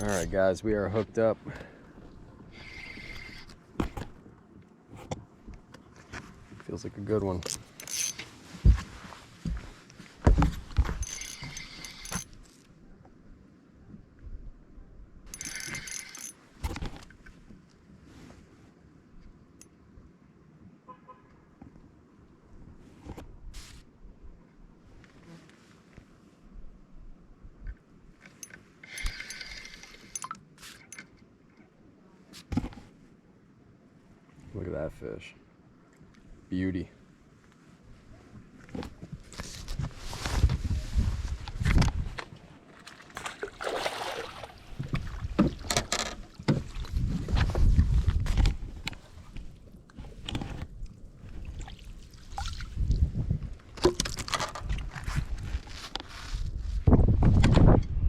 All right, guys, we are hooked up. Feels like a good one. Look at that fish. Beauty.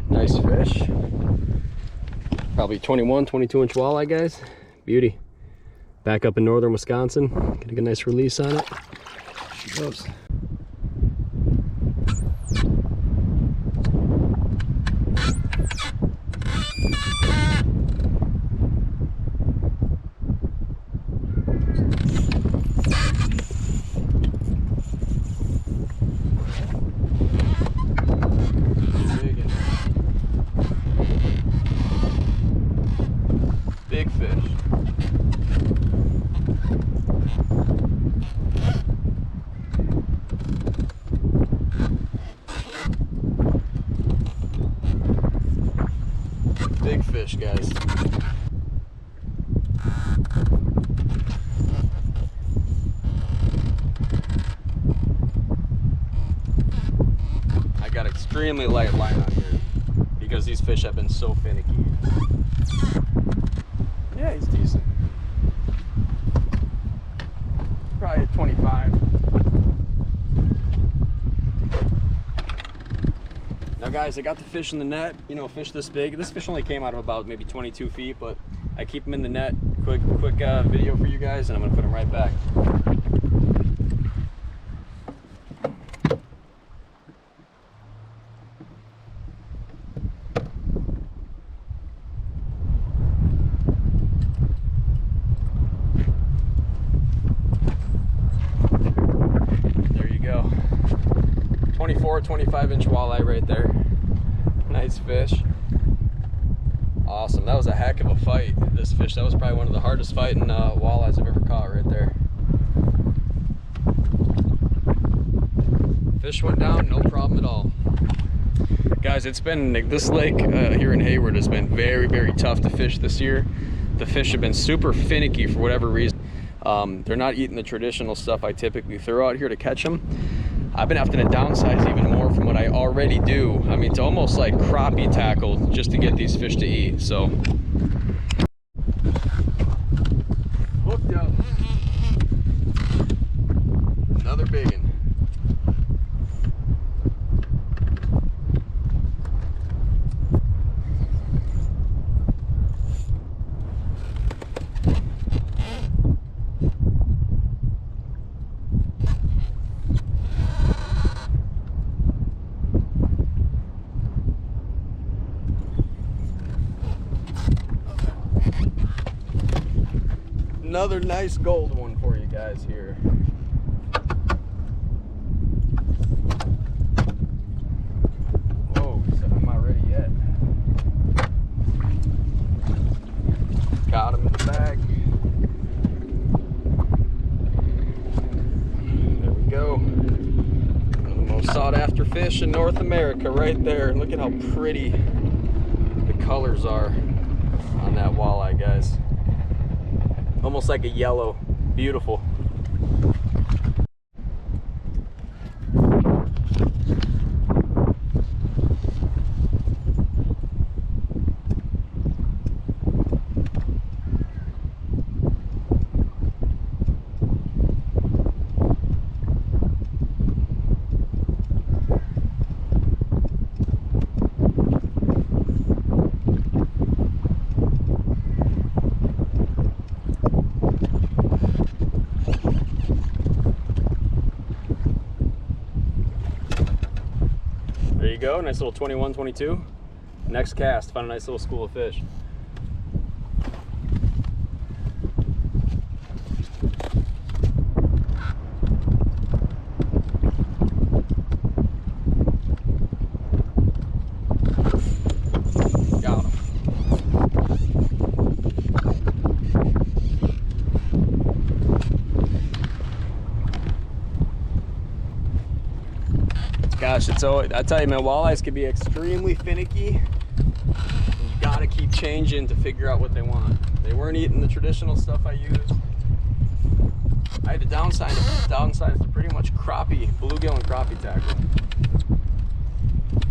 Nice fish. Probably 21, 22 inch walleye, guys. Beauty. Back up in northern Wisconsin, get a nice release on it. She goes. Big fish. Big fish, guys. I got extremely light line on here because these fish have been so finicky. Yeah, he's decent. Probably at 25. Now guys, I got the fish in the net, you know, fish this big. This fish only came out of about maybe 22 feet, but I keep them in the net. Quick video for you guys, and I'm gonna put them right back. There you go. 24, 25 inch walleye right there. Nice fish. Awesome. That was a heck of a fight. This fish, that was probably one of the hardest fighting walleyes I've ever caught right there. Fish went down, no problem at all. Guys, it's been, this lake here in Hayward has been very, very tough to fish this year. The fish have been super finicky for whatever reason. They're not eating the traditional stuff I typically throw out here to catch them. I've been having to downsize even more from what I already do. I mean, it's almost like crappie tackle just to get these fish to eat, so. Hooked up. Another big one. Another nice gold one for you guys here. Whoa, so I'm not ready yet. Got him in the bag. There we go. One of the most sought after fish in North America right there. Look at how pretty the colors are on that walleye, guys. Almost like a yellow. Beautiful. Go, nice little 21, 22. Next cast, find a nice little school of fish. Got him. Gosh, it's always, I tell you, man, walleyes can be extremely finicky. You gotta keep changing to figure out what they want. They weren't eating the traditional stuff I used. I had to downsize to pretty much crappie, bluegill and crappie tackle.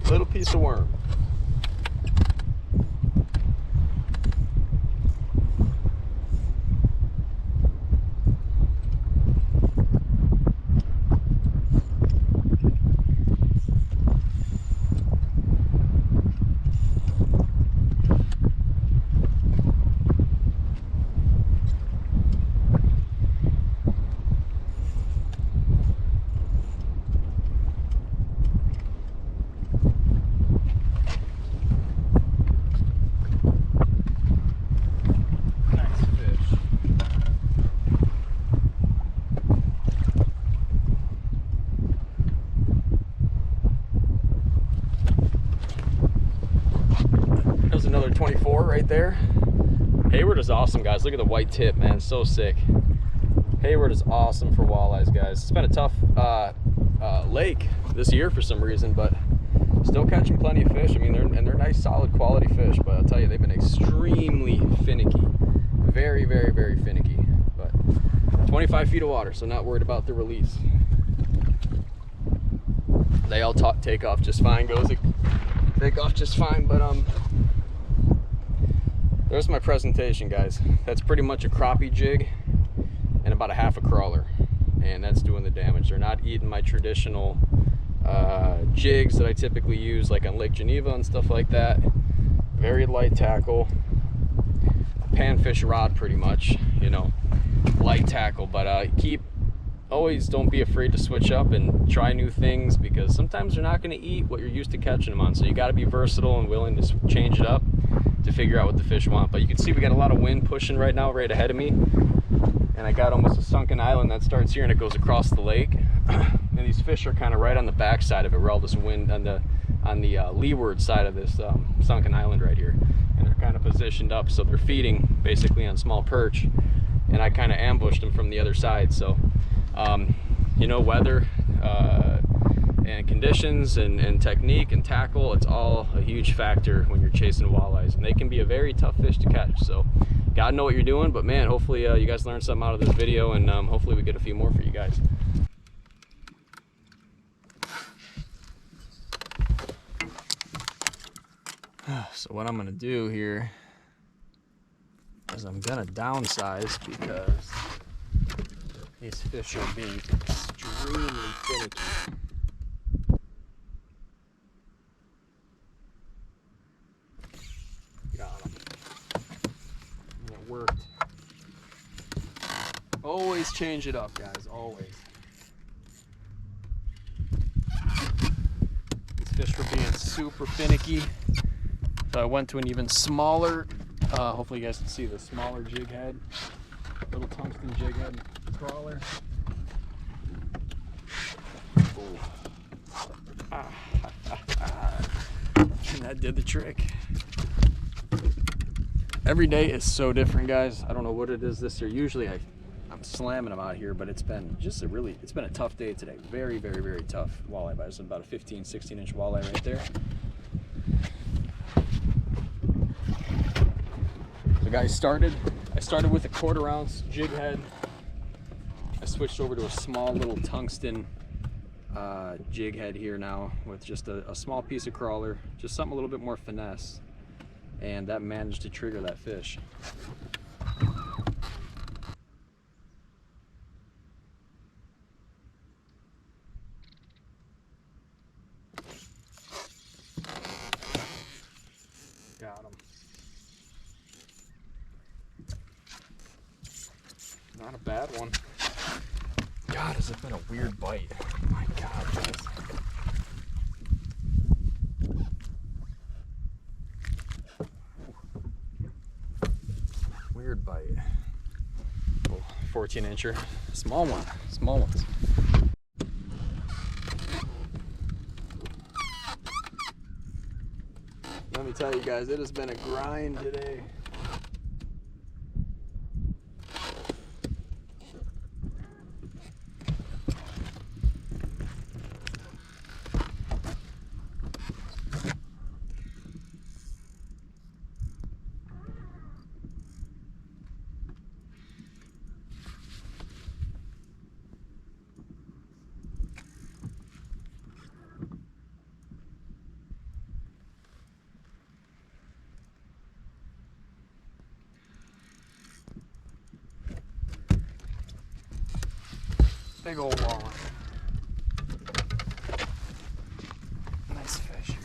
Little piece of worm. Another 24 right there. Hayward is awesome, guys. Look at the white tip, man. So sick. Hayward is awesome for walleyes, guys. It's been a tough lake this year for some reason, but still catching plenty of fish. I mean, they're nice, solid quality fish, but I'll tell you, they've been extremely finicky. Very, very, very finicky. But 25 feet of water, so not worried about the release. They all take off just fine, take off just fine, but there's my presentation, guys. That's pretty much a crappie jig and about a half a crawler, and that's doing the damage. They're not eating my traditional jigs that I typically use, like on Lake Geneva and stuff like that. Very light tackle, a panfish rod pretty much, you know, light tackle, but always don't be afraid to switch up and try new things, because sometimes they're not going to eat what you're used to catching them on, so you got to be versatile and willing to change it up to figure out what the fish want. But you can see we got a lot of wind pushing right now right ahead of me, and I got almost a sunken island that starts here and it goes across the lake. And these fish are kind of right on the back side of it, where all this wind on the leeward side of this sunken island right here, and they're kind of positioned up, so they're feeding basically on small perch, and I kind of ambushed them from the other side. So you know, weather and conditions and technique and tackle, it's all a huge factor when you're chasing walleyes, and they can be a very tough fish to catch. So gotta know what you're doing, but man, hopefully you guys learned something out of this video, and hopefully we get a few more for you guys. So what I'm gonna do here is I'm gonna downsize, because these fish are being extremely finicky. Got them. And it worked. Always change it up, guys, always. These fish were being super finicky, so I went to an even smaller, hopefully you guys can see the smaller jig head, little tungsten jig head crawler. And that did the trick. Every day is so different, guys. I don't know what it is this year. Usually I'm slamming them out here, but it's been just it's been a tough day today. Very, very, very tough walleye bite. It's about a 15, 16-inch walleye right there. So guys, I started with a 1/4 ounce jig head. I switched over to a small little tungsten jig head here now, with just a small piece of crawler, just something a little bit more finesse, and that managed to trigger that fish. Got him. Not a bad one. God, has it been a weird bite. Oh my God, guys. weird bite. Oh, 14 incher, small one, small ones. Let me tell you guys, it has been a grind today. Big old walleye. Nice fish.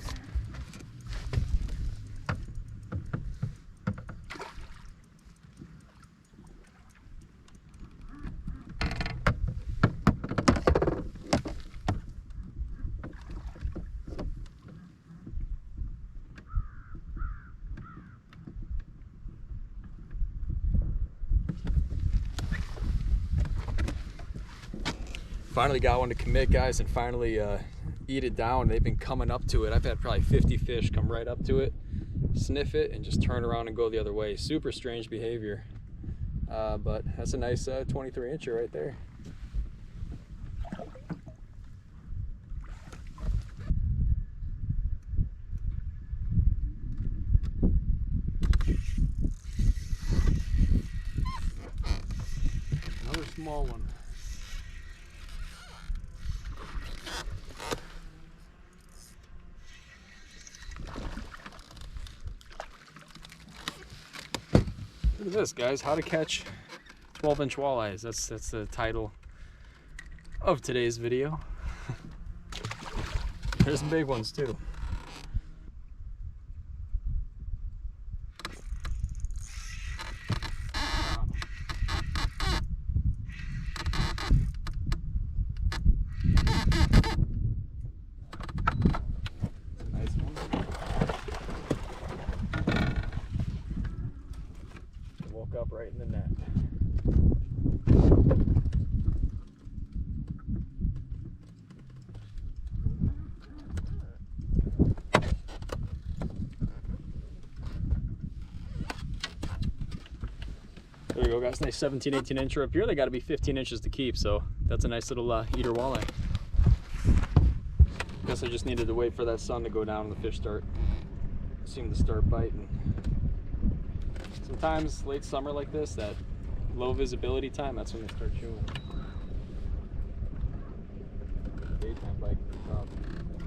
Finally got one to commit, guys, and finally eat it down. They've been coming up to it. I've had probably 50 fish come right up to it, sniff it, and just turn around and go the other way. Super strange behavior, but that's a nice 23 incher right there. Another small one. Look at this, guys, how to catch 12-inch walleyes. That's the title of today's video. There's some big ones too. Woke up right in the net. There you go, guys. Nice 17, 18 incher up here. They got to be 15 inches to keep, so that's a nice little eater walleye. Guess I just needed to wait for that sun to go down and the fish seem to start biting. Sometimes late summer like this, that low visibility time, that's when they start chewing. Daytime bite can be tough.